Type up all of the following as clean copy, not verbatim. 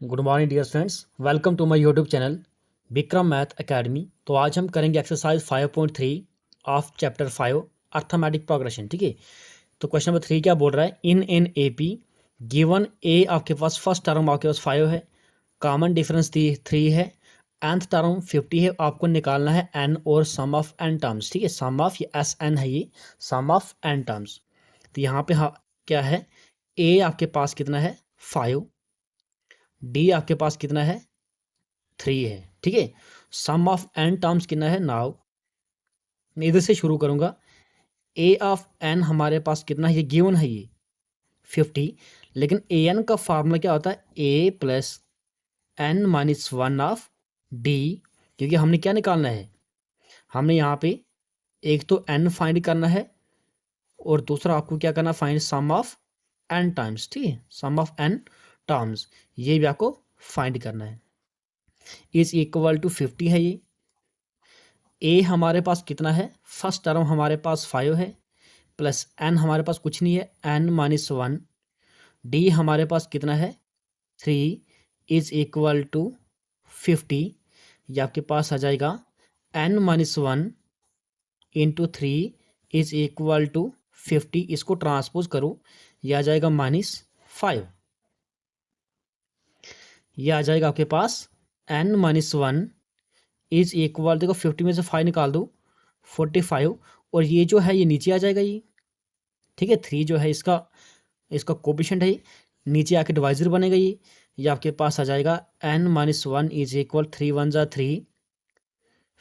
Good morning dear friends, welcome to my YouTube channel Vikram math academy. तो आज हम करेंगे exercise 5.3 of chapter 5 arithmetic progression. ठीक है, तो क्वेश्चन नंबर 3 क्या बोल रहा है? In an A P given a आपके पास फर्स्ट टर्म आपके पास 5 है, कॉमन डिफरेंस 3 है, nth टर्म 50 है। आपको निकालना है n और सम ऑफ n टर्म्स। ठीक है, सम ऑफ ये एस एन है, ये सम ऑफ n टर्म्स। तो यहाँ पे क्या है? ए आपके पास कितना है? 5। डी आपके पास कितना है? 3 है। ठीक है, सम ऑफ n टर्म्स कितना है? नाउ मैं इधर से शुरू करूंगा। ए ऑफ n हमारे पास कितना है? ये गिवन है, ये 50। लेकिन ए एन का फार्मूला क्या होता है? A plus n minus 1 of d. क्योंकि हमने क्या निकालना है? हमने यहाँ पे एक तो n फाइंड करना है और दूसरा आपको क्या करना? Find sum of n times. ठीक है, सम ऑफ n टर्म्स ये भी आपको फाइंड करना है। इज इक्वल टू 50 है ये। ए हमारे पास कितना है? फर्स्ट टर्म हमारे पास 5 है, प्लस एन हमारे पास कुछ नहीं है, एन माइनस 1। डी हमारे पास कितना है? 3 इज इक्वल टू 50। ये आपके पास आ जाएगा n minus 1 into 3 is equal to 50। इसको ट्रांसपोज करो, ये आ जाएगा -5। ये आ जाएगा आपके पास एन माइनस 1 इज इक्वल, देखो 50 में से 5 निकाल दो 45, और ये जो है ये नीचे आ जाएगा ये। ठीक है, 3 जो है इसका कोपिशेंट है, नीचे आके डिवाइजर बनेगा ये आपके पास आ जाएगा n माइनस 1 इज इक्वल 3 1 ज़ा 3,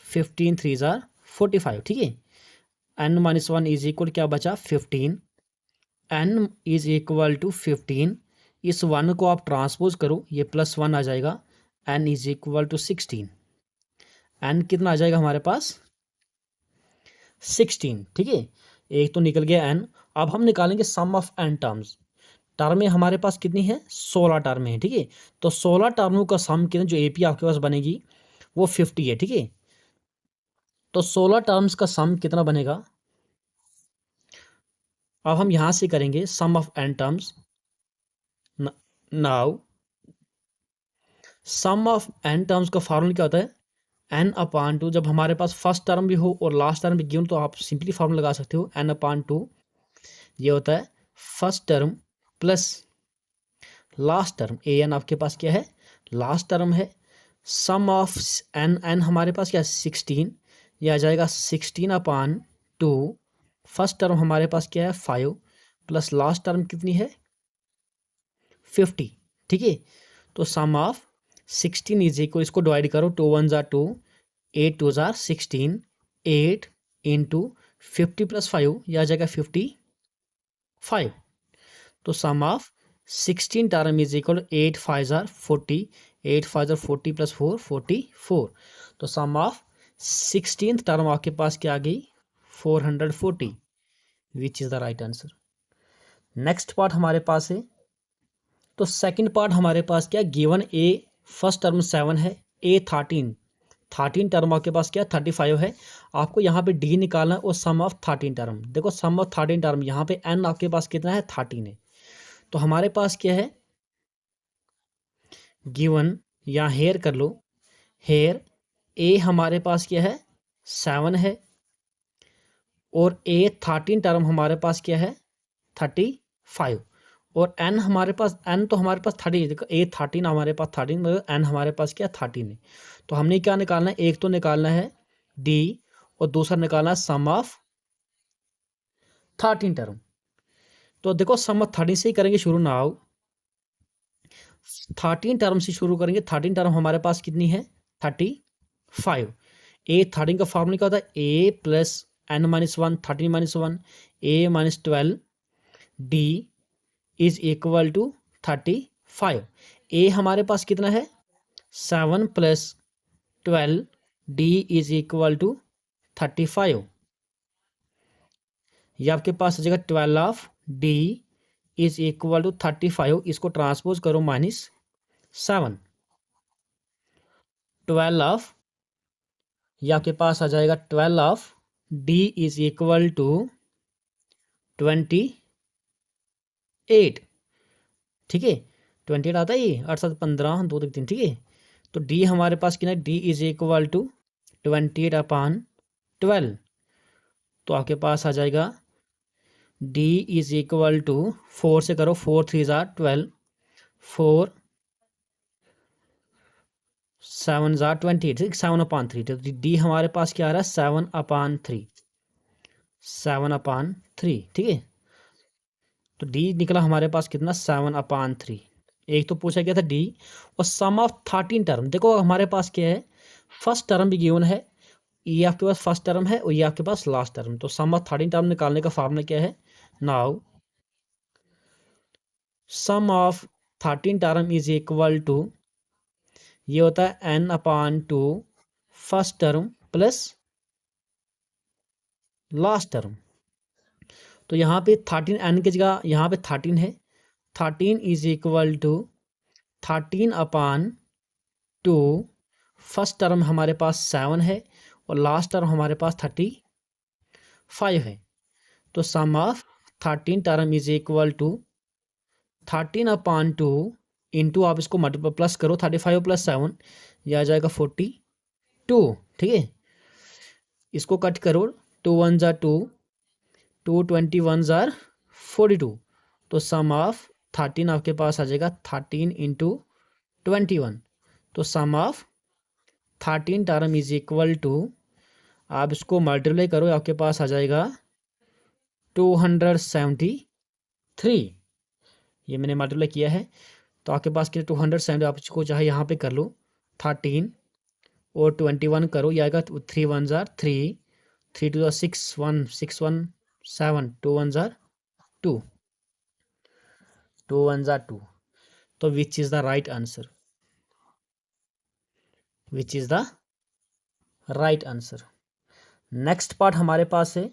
15 3 ज़ा 45। ठीक है, n माइनस 1 इज इक्वल क्या बचा? 15। n is equal to 15। इस 1 को आप ट्रांसपोज करो, ये +1 आ जाएगा, n is equal to 16। n कितना आ जाएगा हमारे पास? 16। ठीक है, एक तो निकल गया n। अब हम निकालेंगे सम ऑफ n टर्म्स। टर्में हमारे पास कितनी है? 16 टर्में हैं। ठीक है, तो 16 टर्मों का सम कितना जो एपी आपके पास बनेगी वो 50 है। ठीक है, तो 16 टर्म्स का सम कितना बनेगा? अब हम यहां से करेंगे sum of n terms. Now sum of n terms का फॉर्मूला क्या होता है? n/2। जब हमारे पास फर्स्ट टर्म भी हो और लास्ट टर्म भी गिवन तो आप सिंपली फॉर्मूला लगा सकते हो, n/2। ये होता है first term plus last term. A n आपके पास क्या है? लास्ट टर्म है। सम ऑफ एन हमारे पास क्या? 16। यह आ जाएगा 16/2। फर्स्ट टर्म हमारे पास क्या है? 5 प्लस लास्ट टर्म कितनी है? 50। ठीक है, तो सम ऑफ 16 इज इक्वल, इसको डिवाइड करो, 2 1 ज़ा 2, 8 2 ज़ा 16, 8 इंटू 50 + 5, यह आ जाएगा 55। तो sum of 16 term is equal 8 5 ज़ा 40, 8 5 ज़ा 40 + 4 44। तो सम ऑफ 16th टर्म आपके पास क्या आ गई? 440, which is the right answer. Next part हमारे पास है, तो सेकंड पार्ट हमारे पास क्या? गिवन ए फर्स्ट टर्म 7 है, ए 13 टर्म आपके पास क्या? 35 है। आपको यहाँ पे डी निकालना है और सम ऑफ 13 टर्म। देखो सम ऑफ 13 टर्म, यहाँ पे एन आपके पास कितना है? 13 है। तो हमारे पास क्या है? गिवन, या हेयर कर लो, हेयर ए हमारे पास क्या है? 7 है, और ए 13 टर्म हमारे पास क्या है? 35। और एन हमारे पास, एन तो हमारे पास 30, देखो ए 13 हमारे पास 13, मतलब एन हमारे पास क्या? 13 है। तो हमने क्या निकालना है? एक तो निकालना है डी और दूसरा निकालना है सम ऑफ 13 टर्म। तो देखो सम ऑफ 13 से ही करेंगे शुरू। नाउ 13 टर्म से शुरू करेंगे। 13 टर्म हमारे पास कितनी है? 35। ए 13 का फॉर्मूला क्या होता है? A plus n minus 1, 13 minus 1, a minus 12 d is equal to 35। A हमारे पास कितना है? 7 plus 12 d is equal to 35। ये आपके पास आ जाएगा 12 of d is equal to 35। इसको ट्रांसपोज करो, -7। 12 ऑफ, ये आपके पास आ जाएगा 12 of d is equal to 28। ठीक है, 28 आता है ये, 8 7 15 2 3, ठीक है। तो डी हमारे पास कितना है, डी इज इक्वल टू 28/12। तो आपके पास आ जाएगा डी इज इक्वल टू 4 से करो, 4 3 ज़ार 12, 4 7 ज़ार 28, ठीक, 7/3। तो डी हमारे पास क्या आ रहा है, 7/3, 7/3, ठीक है। तो डी निकला हमारे पास कितना, 7/3। एक तो पूछा गया था डी। और सम ऑफ 13 टर्म, देखो हमारे पास क्या है, फर्स्ट टर्म भी गिवन है, ये आपके पास फर्स्ट टर्म है और ये आपके पास लास्ट टर्म। तो सम ऑफ 13 टर्म निकालने का फॉर्मूला क्या है, now sum of 13 term is equal to, ये होता है n/2 first term plus last term. तो यहाँ पे 13 n की जगह यहाँ पे 13 है, 13 is equal to 13/2, first term हमारे पास 7 है और लास्ट टर्म हमारे पास 35 है। तो sum of 13 term is equal to 13/2 into, आप इसको मल्टीप्लाई प्लस करो, 35 + 7 यह आ जाएगा 42, ठीक है। इसको कट करो, 2 1 ज़ा 2, 2 21 ज़ा 42। तो सम ऑफ 13 आपके पास आ जाएगा 13 × 21। तो sum of 13 term is equal to, आप इसको मल्टीप्लाई करो, आपके पास आ जाएगा 273। ये मैंने मल्टीप्लाई किया है, तो आपके पास क्या 270, आप इसको चाहे यहाँ पे कर लो, 13 और 21 करो, ये आएगा 3 1 ज़ा 3, 3 2 6 1 6 1 7, 2 1 ज़ा 2, 2 1 ज़ा 2। तो which is the right answer, which is the right answer. Next part हमारे पास है,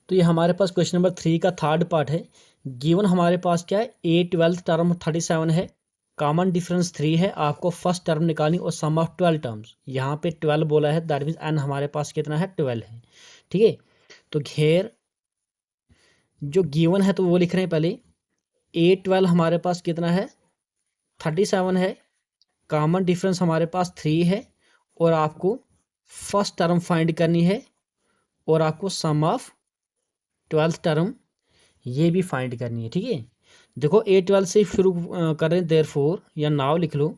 तो ये हमारे पास क्वेश्चन नंबर 3 का थर्ड पार्ट है। गिवन हमारे पास क्या है, ए 12th टर्म 37 है, कॉमन डिफरेंस 3 है, आपको फर्स्ट टर्म निकालनी और सम ऑफ 12 टर्म्स। यहाँ पे 12 बोला है, दैट मीन्स एन हमारे पास कितना है, 12 है, ठीक है। तो घेर जो गिवन है तो वो लिख रहे हैं पहले। ए 12 हमारे पास कितना है, 37 है, कॉमन डिफरेंस हमारे पास 3 है और आपको फर्स्ट टर्म फाइंड करनी है और आपको सम ऑफ 12th टर्म ये भी फाइंड करनी है, ठीक है। देखो ए 12 से शुरू कर रहे हैं, देयरफॉर या नाउ लिख लो।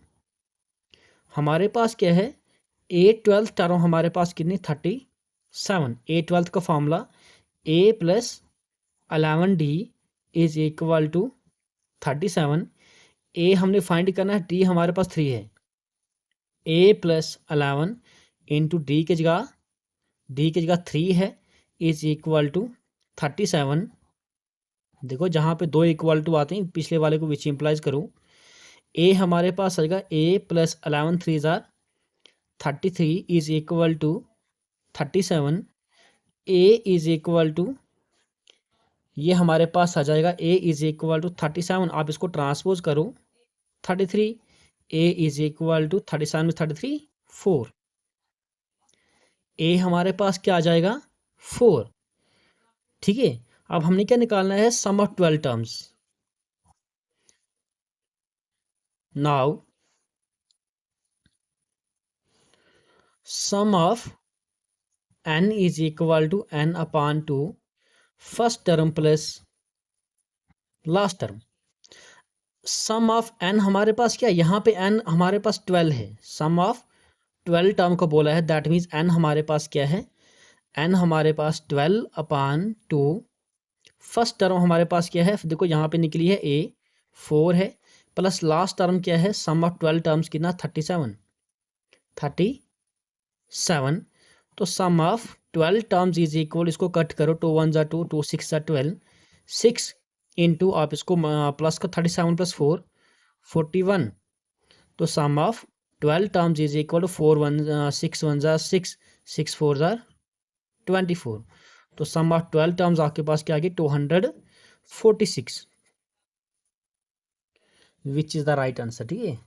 हमारे पास क्या है, ए 12th टर्म हमारे पास कितनी, 37। ए 12th का formula a + 11d is equal to 37। A हमने फाइंड करना है, डी हमारे पास 3 है, ए + 11 इंटू डी की जगह 3 है, इज इक्वल टू 37। देखो जहाँ पे 2 इक्वल टू आते हैं, पिछले वाले को विच इम्प्लाइज करो। ए हमारे पास आएगा ए + 11 3 ज़ा 33 is equal to 37। A is equal to, ये हमारे पास आ जाएगा ए इज इक्वल टू 37, आप इसको ट्रांसपोज करो 33, ए इज इक्वल टू 37 में 33 4, ए हमारे पास क्या आ जाएगा 4, ठीक है। अब हमने क्या निकालना है, sum of 12 terms. Now sum of n is equal to n/2 first term plus last term. Sum of n हमारे पास क्या है, यहाँ पे n हमारे पास 12 है, सम ऑफ 12 टर्म को बोला है, दैट मीन्स n हमारे पास क्या है, n हमारे पास 12/2 फर्स्ट टर्म हमारे पास क्या है, देखो यहाँ पे निकली है a 4 है, प्लस लास्ट टर्म क्या है, सम ऑफ 12 टर्म्स कितना 37। तो sum of 12 terms is equal, इसको कट करो, 2 1 ज़ा 2, 2 6 ज़ा 12, 6 इंटू आप इसको प्लस का 37 + 4 41। तो sum of 12 terms is equal to 4 1 6 1 ज़ा 6, 6 4 ज़ा 24। तो सम ऑफ 12 टर्म्स आपके पास क्या आ गई, 246, which is the right answer, ठीक है।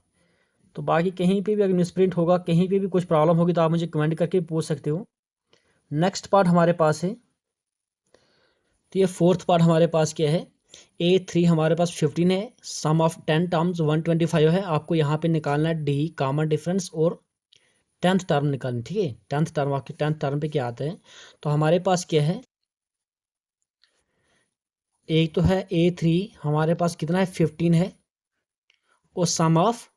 तो बाकी कहीं पे भी अगर मिसप्रिंट होगा, कहीं पे भी कुछ प्रॉब्लम होगी तो आप मुझे कमेंट करके पूछ सकते हो। नेक्स्ट पार्ट हमारे पास है, तो ये फोर्थ पार्ट हमारे पास क्या है, A3 हमारे पास 15 है, सम ऑफ 10 टर्म्स 125 है। आपको यहाँ पे निकालना है D कॉमन डिफरेंस और 10th टर्म निकालनी, ठीक है। 10th टर्म, आपके 10th टर्म पे क्या आता है, तो हमारे पास क्या है, एक तो है A3 हमारे पास कितना है 15 है, और सम ऑफ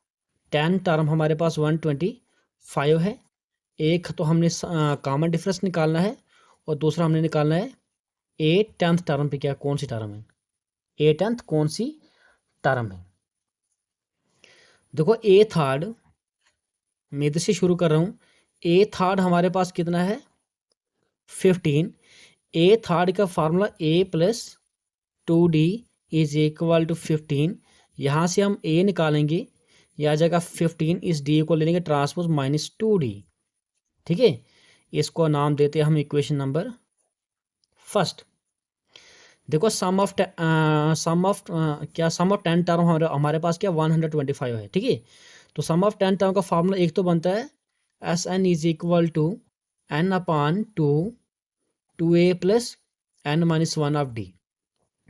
10 टर्म हमारे पास 125 है। एक तो हमने कॉमन डिफरेंस निकालना है और दूसरा हमने निकालना है ए 10th टर्म पे क्या कौन सी टर्म है, ए 10th कौन सी टर्म है। देखो ए थर्ड, मैं इधर से शुरू कर रहा हूँ। ए थर्ड हमारे पास कितना है 15। ए थर्ड का formula a plus 2d is equal to 15। यहाँ से हम ए निकालेंगे, यह आ जाएगा 15, इस डी को ले लेंगे ट्रांसपोज माइनस 2d, ठीक है। इसको नाम देते हैं हम इक्वेशन नंबर फर्स्ट। देखो सम ऑफ क्या सम ऑफ 10 टर्म हमारे पास क्या 125 है, ठीक है। तो सम ऑफ 10 टर्म का फार्मूला एक तो बनता है s n is equal to n upon two a plus n minus one of d.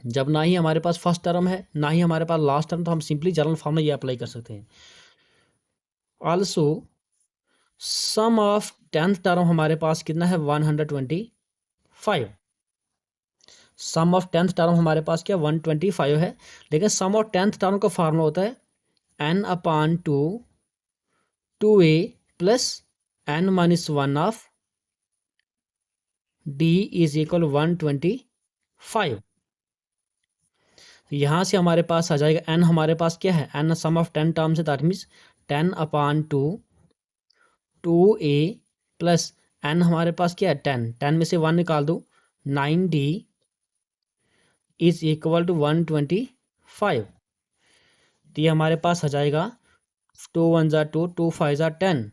जब ना ही हमारे पास फर्स्ट टर्म है ना ही हमारे पास लास्ट टर्म, तो हम सिंपली जनरल फार्मूला ये अप्लाई कर सकते हैं। Also some of 10th term हमारे पास कितना है 125। सम ऑफ 10th टर्म हमारे पास क्या 125 है, लेकिन सम ऑफ 10th टर्म का फार्मूला होता है n upon two a plus n minus one of d is equal 125। यहाँ से हमारे पास आ जाएगा एन, हमारे पास क्या है एन सम ऑफ 10 टर्म्स है, that means 10 upon two a plus n हमारे पास क्या है 10 में से 1 निकाल दो 9d इज इक्वल टू 125। तो ये हमारे पास आ जाएगा 2 1 ज़ा 2, 2 5 ज़ा 10,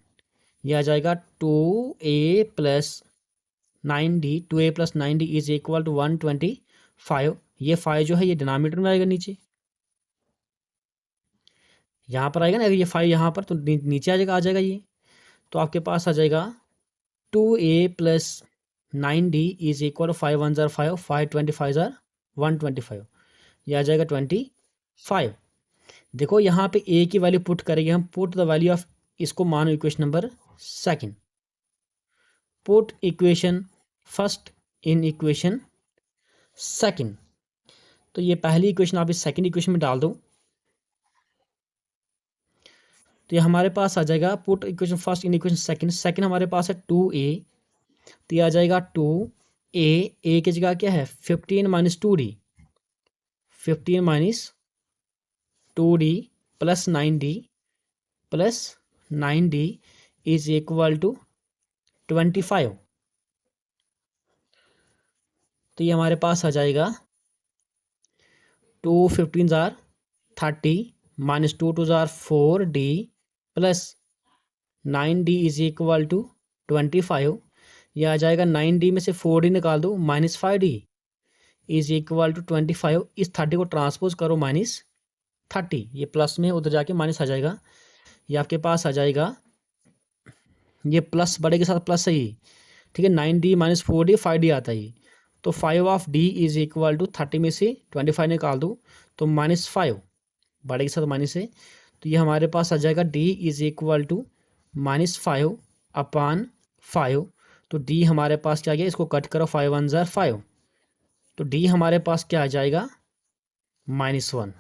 यह आ जाएगा 2a plus 9d is equal to 125। ये 5 जो है ये डिनोमिनेटर में आएगा, नीचे यहाँ पर आएगा ना, अगर ये 5 यहाँ पर तो नीचे आ जाएगा ये। तो आपके पास आ जाएगा 2a plus 9d is equal to 5 1 ज़ा 5, 5 25 ज़ा 125, यह आ जाएगा 25। देखो यहाँ पे a की वैल्यू पुट करेंगे हम, पुट द वैल्यू ऑफ, इसको मानो equation number second, put equation first in equation second. तो ये पहली इक्वेशन आप इस सेकंड इक्वेशन में डाल दो, तो ये हमारे पास आ जाएगा put equation first in equation second. Second हमारे पास है 2a, तो ये आ जाएगा 2a की जगह क्या है 15 minus 2d, 15 minus 2d plus 9d is equal to 25। तो ये हमारे पास आ जाएगा 2 15 ज़ार 30 माइनस 2 2 ज़ार 4d plus 9d is equal to 25। यह आ जाएगा 9d में से 4d निकाल दो minus 5d is equal to 25। इस 30 को ट्रांसपोज करो माइनस 30, ये प्लस में उधर जाके माइनस आ जाएगा। ये आपके पास आ जाएगा, ये प्लस बड़े के साथ प्लस है ये, ठीक है। 9d माइनस 4d 5d आता है, तो 5 of d is equal to 30 में से 25 निकाल दो तो माइनस 5, बड़े के साथ माइनस है। तो ये हमारे पास आ जाएगा d is equal to minus 5 upon 5। तो d हमारे पास क्या आ गया, इसको कट करो 5 1 ज़ा 5, तो d हमारे पास क्या आ जाएगा -1।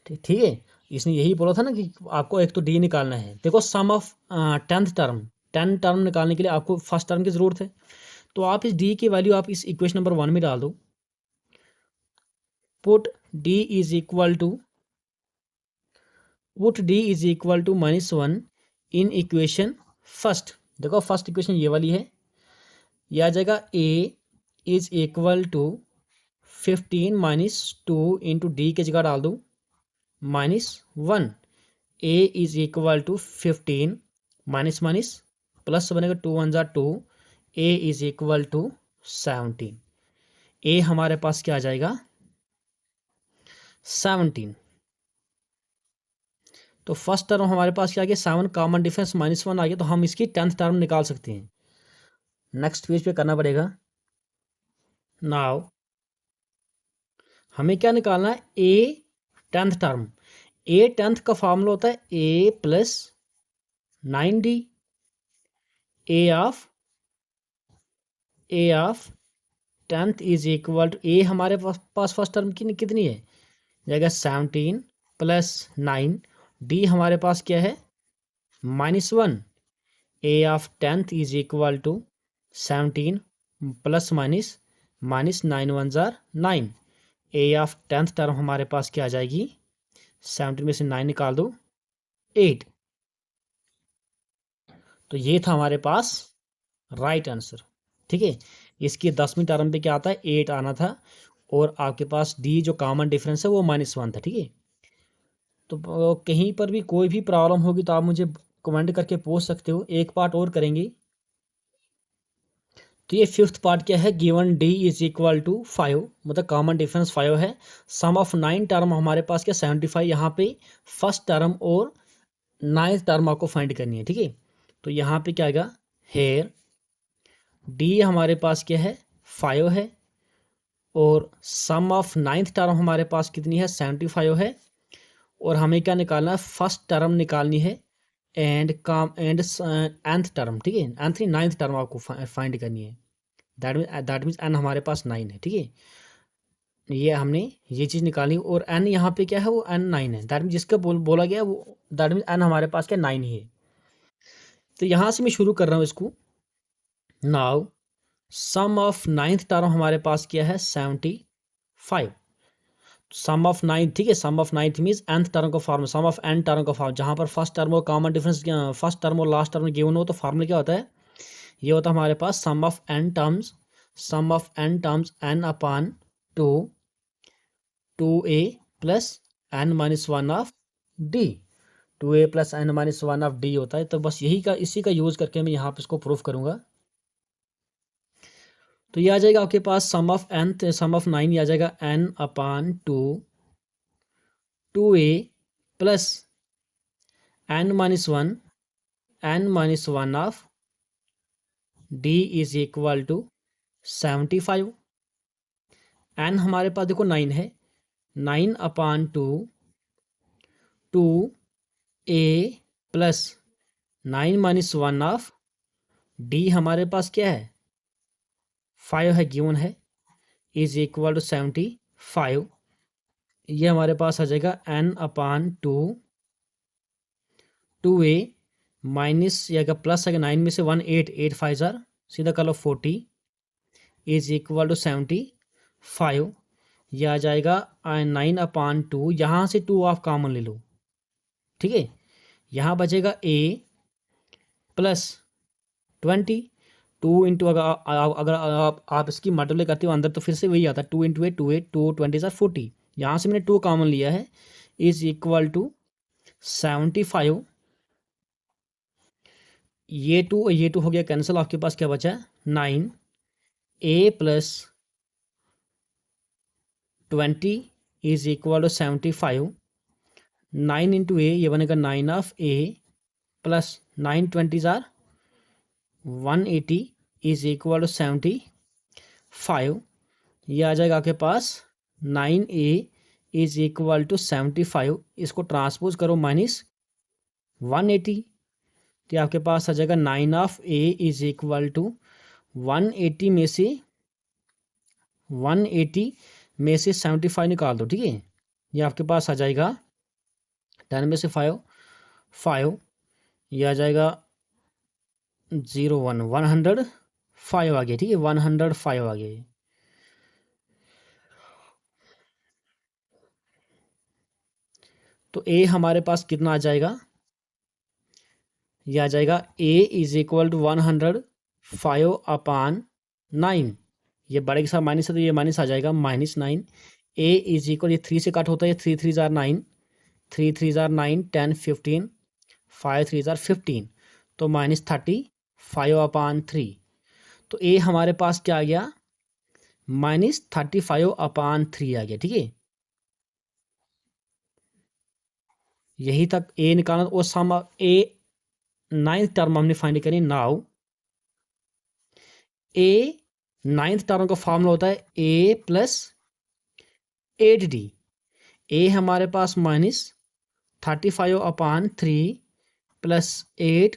ठीक है, इसने यही बोला था ना कि आपको एक तो d निकालना है। देखो सम ऑफ 10th टर्म, 10 टर्म निकालने के लिए आपको फर्स्ट टर्म की ज़रूरत है, तो आप इस d की वैल्यू आप इस इक्वेशन नंबर 1 में डाल दो। Put d is equal to -1 in equation first. देखो फर्स्ट इक्वेशन ये वाली है, यह आ जाएगा a is equal to 15 minus 2 into d की जगह डाल दो -1। a is equal to 15 minus minus plus बनेगा 2 1 ज़ा 2, a is equal to 17। a हमारे पास क्या आ जाएगा 17। तो फर्स्ट टर्म हमारे पास क्या आ गया 7, कॉमन डिफरेंस -1 आ गया, तो हम इसकी 10th टर्म निकाल सकते हैं। नेक्स्ट पेज पे करना पड़ेगा। नाउ हमें क्या निकालना है, ए 10th टर्म। ए 10th का फॉर्मूला होता है a plus 9d। A of 10th is equal to, a हमारे पास फर्स्ट टर्म की कितनी है, जाएगा 17 प्लस 9। डी हमारे पास क्या है, -1। A of 10th is equal to 17 plus minus 9 1 जार 9। ए ऑफ 10th टर्म हमारे पास क्या आ जाएगी, 17 में से 9 निकाल दो, 8। तो ये था हमारे पास राइट आंसर। ठीक है, इसकी 10वीं टर्म पे क्या आता है, 8 आना था, और आपके पास डी जो कॉमन डिफरेंस है वो -1 था। ठीक है, तो कहीं पर भी कोई भी प्रॉब्लम होगी तो आप मुझे कमेंट करके पूछ सकते हो। एक पार्ट और करेंगे। तो ये 5th पार्ट क्या है, given d is equal to 5, मतलब कॉमन डिफरेंस 5 है। सम ऑफ 9 टर्म हमारे पास क्या 75, यहाँ पे फर्स्ट टर्म और 9th टर्म आपको फाइंड करनी है। ठीक है, तो यहाँ पे क्या आएगा, हेयर डी हमारे पास क्या है 5 है, और सम ऑफ 9th टर्म हमारे पास कितनी है 75 है, और हमें क्या निकालना है, फर्स्ट टर्म निकालनी है एंड nth टर्म। ठीक है, nth 9th टर्म आपको फाइंड करनी है। दैट मीन्स एन हमारे पास 9 है। ठीक है, ये हमने ये चीज़ निकाली, और एन यहाँ पे क्या है, वो एन 9 है। दैट मीन्स जिसका बोला गया वो, दैट मीन्स एन हमारे पास क्या 9 ही है। तो यहाँ से मैं शुरू कर रहा हूँ इसको। Now sum of 9th term हमारे पास क्या है 75। सम ऑफ 9, ठीक है, sum of 9th means nth term का form, sum of n term का फॉर्म, जहाँ पर फर्स्ट टर्म और कॉमन डिफरेंस फर्स्ट टर्म और लास्ट टर्म गिवन हो तो फार्मूला क्या होता है, ये होता है हमारे पास sum of n terms, sum of n terms n upon 2a plus n-1 of d। 2a plus n-1 of d होता है। तो बस यही का, इसी का यूज करके मैं यहाँ पे इसको प्रूफ करूंगा। तो ये आ जाएगा आपके पास sum of n, sum of 9 ये आ जाएगा n upon 2a plus n-1 of d is equal to 75। n हमारे पास देखो 9 है, 9 upon 2a plus 9-1 of d हमारे पास क्या है 5 है, गिवन है, इज इक्वल टू 75। ये हमारे पास आ जाएगा n अपॉन 2a माइनस, या प्लस है 9 में से 1 8 5 जार सीधा कर लो 40 इज इक्वल टू 75। यह आ जाएगा 9 अपॉन 2, यहाँ से 2 आप कॉमन ले लो। ठीक है, यहाँ बचेगा a प्लस 20, 2 इंटू, अगर आप इसकी मल्टीप्लाई करते हो अंदर तो फिर से वही आता है, 2 इंटू 8 2 8 2 20 40। यहाँ से मैंने 2 कॉमन लिया है, इज इक्वल टू 75। ये 2 हो गया कैंसिल, आपके पास क्या बचा है 9 a plus 20 is equal to 75। 9 into a, ये बनेगा 9 ऑफ a प्लस 9 20 जार 180 इज इक्वल टू 75। ये आ जाएगा आपके पास 9a इज इक्वल टू 75। इसको ट्रांसपोज करो -180, तो आपके पास आ जाएगा 9 of a is equal to 180 में से 75 निकाल दो। ठीक है, ये आपके पास आ जाएगा 10 में से 5, ये आ जाएगा 0 1 105 आ गया। ठीक है, 105 आ गया। तो a हमारे पास कितना आ जाएगा, यह आ जाएगा a is equal to 105 upon 9। ये बड़े के साथ माइनस है तो ये माइनस आ जाएगा -9। a इज इक्वल, ये 3 से कट होता है, 3 3 जार 9, 3 3 जार 9 10 15, 5 3 जार 15, तो -35 अपॉन 3। तो a हमारे पास क्या आ गया -35 अपॉन 3 आ गया। ठीक है, यही तक a निकालना, और सम a 9th टर्म हमने फाइंड करी। नाउ a 9th टर्म का फॉर्मूला होता है a प्लस 8d। ए हमारे पास -35/3 प्लस 8,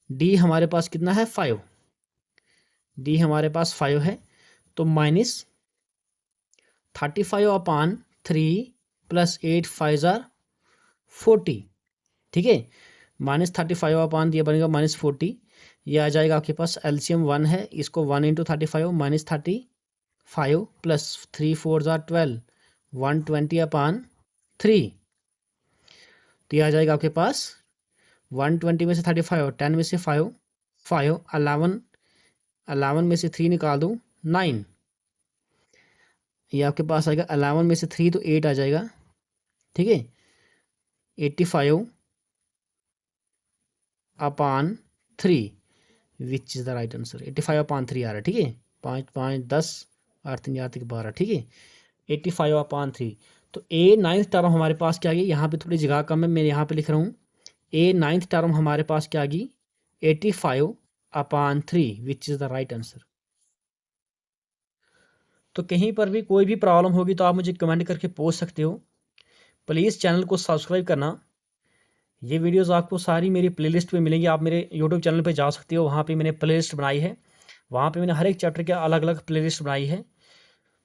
डी हमारे पास कितना है 5, डी हमारे पास 5 है, तो -35/3 प्लस 8 5 जार 40, ठीक है। -35 ये बनेगा -40, ये आ जाएगा आपके पास, एलसीएम 1 है, इसको 1 × 35 -35 प्लस 3 4 जार 12 120/3, तो ये आ जाएगा आपके पास 120 में से 35, 10 में से 5 5, 11 में से 3 निकाल दूँ 9, ये आपके पास आएगा 11 में से 3 तो 8 आ जाएगा, ठीक है। 85/3 which is the right answer, 85/3 आ रहा है, ठीक है। 5 5 10 8 3 8 12, ठीक है, 85/3। तो ए नाइन्थ टर्म हमारे पास क्या आ गई, यहाँ पे थोड़ी जगह कम है, मैं यहाँ पे लिख रहा हूँ, ए नाइन्थ टर्म हमारे पास क्या आ गई 85/3 which is the right answer. तो कहीं पर भी कोई भी प्रॉब्लम होगी तो आप मुझे कमेंट करके पूछ सकते हो। प्लीज़ चैनल को सब्सक्राइब करना। ये वीडियोस आपको सारी मेरी प्लेलिस्ट पे मिलेंगी, आप मेरे यूट्यूब चैनल पे जा सकते हो, वहाँ पे मैंने प्लेलिस्ट बनाई है, वहाँ पे मैंने हर एक चैप्टर के अलग अलग प्लेलिस्ट बनाई है।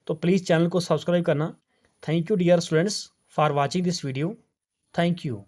तो प्लीज़ चैनल को सब्सक्राइब करना। Thank you dear students for watching this video. Thank you.